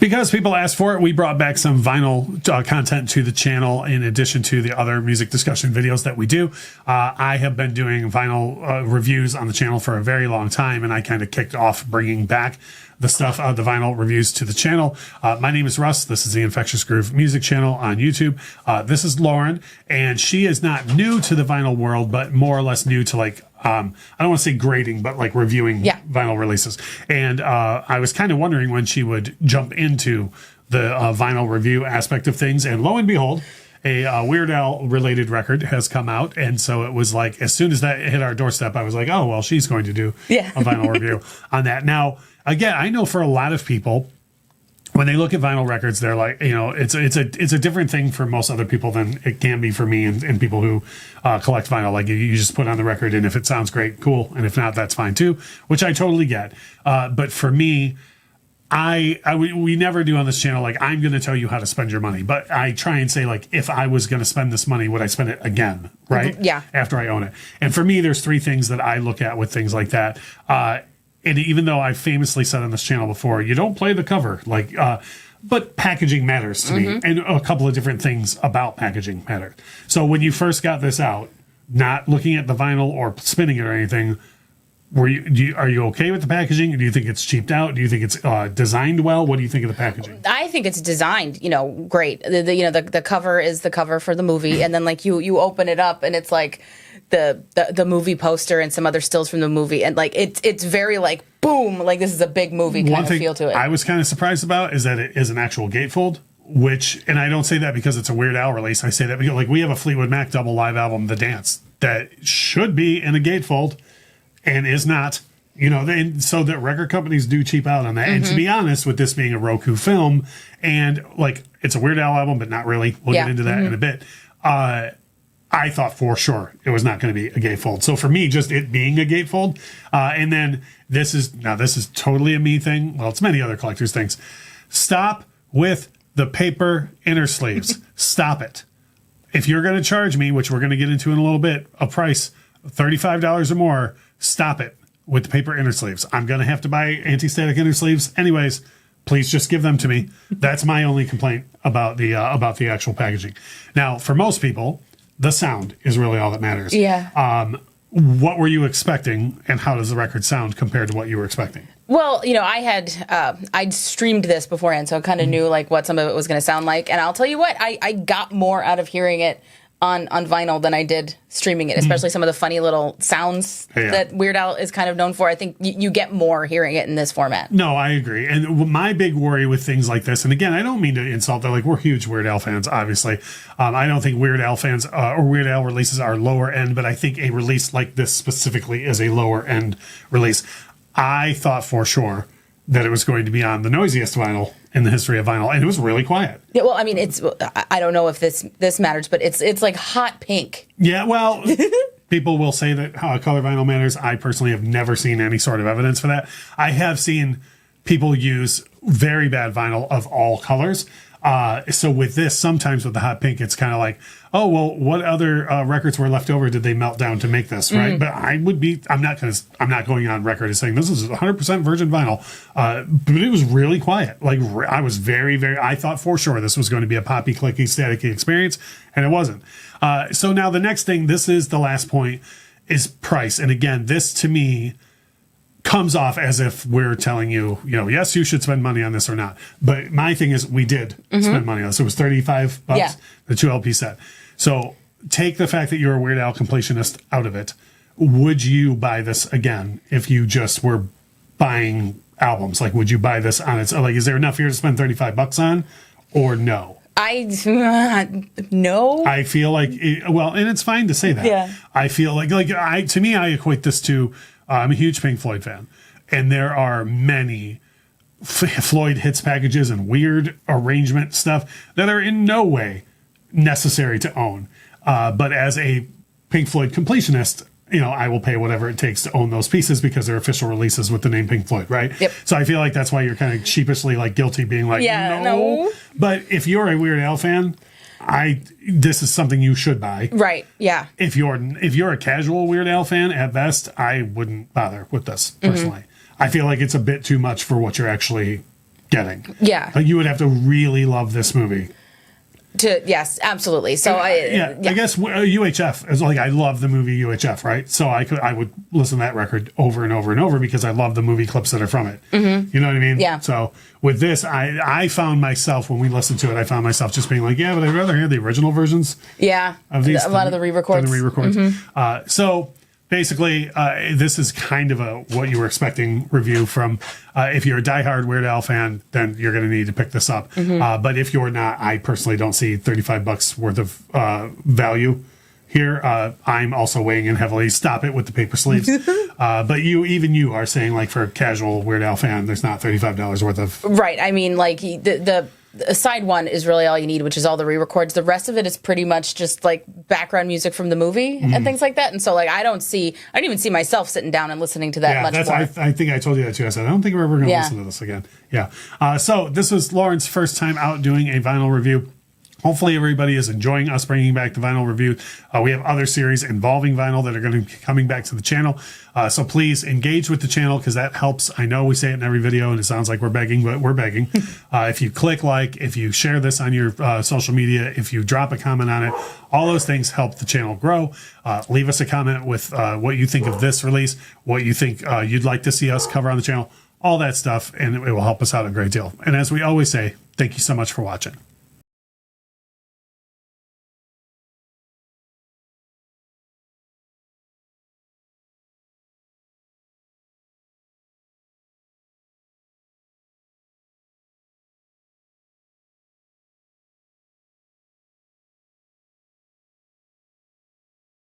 Because people asked for it, we brought back some vinyl content to the channel in addition to the other music discussion videos that we do. I have been doing vinyl reviews on the channel for a very long time, and I kind of kicked off bringing back the stuff, the vinyl reviews to the channel. My name is Russ. This is the Infectious Groove music channel on YouTube. This is Lauren, and she is not new to the vinyl world, but more or less new to like, I don't want to say grading, but like reviewing vinyl releases. And I was kind of wondering when she would jump into the vinyl review aspect of things. And lo and behold, a Weird Al related record has come out. And so it was like, as soon as that hit our doorstep, I was like, oh, well, she's going to do a vinyl review on that. Now, again, I know for a lot of people, when they look at vinyl records, they're like, you know, it's a different thing for most other people than it can be for me and people who collect vinyl. Like you just put on the record, and if it sounds great, cool, and if not, that's fine too, which I totally get. But for me, we never do on this channel like I'm going to tell you how to spend your money, but I try and say like if I was going to spend this money, would I spend it again, right? Yeah. After I own it, and for me, there's three things that I look at with things like that. And even though I've famously said on this channel before, you don't play the cover, like, but packaging matters to me, and a couple of different things about packaging matter. So when you first got this out, not looking at the vinyl or spinning it or anything, are you okay with the packaging? Do you think it's cheaped out? Do you think it's designed well? What do you think of the packaging? I think it's designed, great. The cover is the cover for the movie, and then like you open it up, and it's like the movie poster and some other stills from the movie, and like it's very like boom, like this is a big movie kind of feel to it. I was kind of surprised about is that it is an actual gatefold, and I don't say that because it's a Weird Al release. I say that because like we have a Fleetwood Mac double live album, The Dance, that should be in a gatefold and is not. So that record companies do cheap out on that. And to be honest, with this being a Roku film and like it's a Weird Al album, but not really. We'll get into that in a bit. I thought for sure it was not going to be a gatefold. So for me, just it being a gatefold, and then this is totally a me thing. Well, it's many other collectors' things. Stop with the paper inner sleeves. Stop it. If you're going to charge me, which we're going to get into in a little bit, a price $35 or more, stop it with the paper inner sleeves. I'm going to have to buy anti-static inner sleeves anyways. Please just give them to me. That's my only complaint about the actual packaging. Now, for most people, the sound is really all that matters. Yeah. What were you expecting, and how does the record sound compared to what you were expecting? Well, I'd streamed this beforehand, so I kind of knew like what some of it was going to sound like. And I'll tell you what, I got more out of hearing it on vinyl than I did streaming it, especially some of the funny little sounds that Weird Al is kind of known for. I think you get more hearing it in this format. No, I agree. And my big worry with things like this, and again, I don't mean to insult that, like we're huge Weird Al fans, obviously. I don't think Weird Al fans or Weird Al releases are lower end, but I think a release like this specifically is a lower end release. I thought for sure that it was going to be on the noisiest vinyl in the history of vinyl, and it was really quiet. Yeah, well, I mean, I don't know if this matters, but it's like hot pink. Yeah, well, people will say that color vinyl matters. I personally have never seen any sort of evidence for that. I have seen people use very bad vinyl of all colors. So with this, sometimes with the hot pink, it's kind of like, oh, well, what other records were left over did they melt down to make this, right? But I'm not going on record as saying this is 100% virgin vinyl. But it was really quiet. Like I was very, very, I thought for sure this was going to be a poppy, clicky, staticky experience, and it wasn't. So now the next thing, this is the last point, is price. And again, this to me comes off as if we're telling you, yes, you should spend money on this or not. But my thing is we did spend money on this. It was $35, the 2 LP set. So take the fact that you're a Weird Al completionist out of it. Would you buy this again if you just were buying albums? Like, would you buy this on its, like, is there enough here to spend $35 on or no? No. I feel like, and it's fine to say that. Yeah. I feel like to me, I equate this to, I'm a huge Pink Floyd fan, and there are many Floyd hits packages and weird arrangement stuff that are in no way necessary to own. But as a Pink Floyd completionist, I will pay whatever it takes to own those pieces because they're official releases with the name Pink Floyd, right? Yep. So I feel like that's why you're kind of sheepishly like guilty being like, no. But if you're a Weird Al fan, this is something you should buy. Right. Yeah. If you're a casual Weird Al fan, at best, I wouldn't bother with this personally. I feel like it's a bit too much for what you're actually getting. Yeah. Like you would have to really love this movie. Yes, absolutely. So I guess UHF is like, I love the movie UHF, right? So I would listen to that record over and over and over because I love the movie clips that are from it. Mm-hmm. You know what I mean? Yeah. So with this, I found myself, when we listened to it, I found myself just being like, yeah, but I'd rather hear the original versions. Yeah. Of these a lot of the re-records. Mm-hmm. So basically, this is kind of what you were expecting review from. If you're a diehard Weird Al fan, then you're going to need to pick this up. Mm-hmm. But if you're not, I personally don't see $35 worth of value here. I'm also weighing in heavily. Stop it with the paper sleeves. But you are saying, like, for a casual Weird Al fan, there's not $35 worth of. Right. I mean, like the side one is really all you need, which is all the re-records. The rest of it is pretty much just like background music from the movie and things like that. And so, like, I don't even see myself sitting down and listening to that much more. I think I told you that too. I said, I don't think we're ever going to listen to this again. Yeah. So this was Lauren's first time out doing a vinyl review. Hopefully everybody is enjoying us bringing back the vinyl review. We have other series involving vinyl that are going to be coming back to the channel. So please engage with the channel because that helps. I know we say it in every video and it sounds like we're begging, but we're begging. If you click like, if you share this on your social media, if you drop a comment on it, all those things help the channel grow. Leave us a comment with what you think of this release, what you think you'd like to see us cover on the channel, all that stuff, and it will help us out a great deal. And as we always say, thank you so much for watching.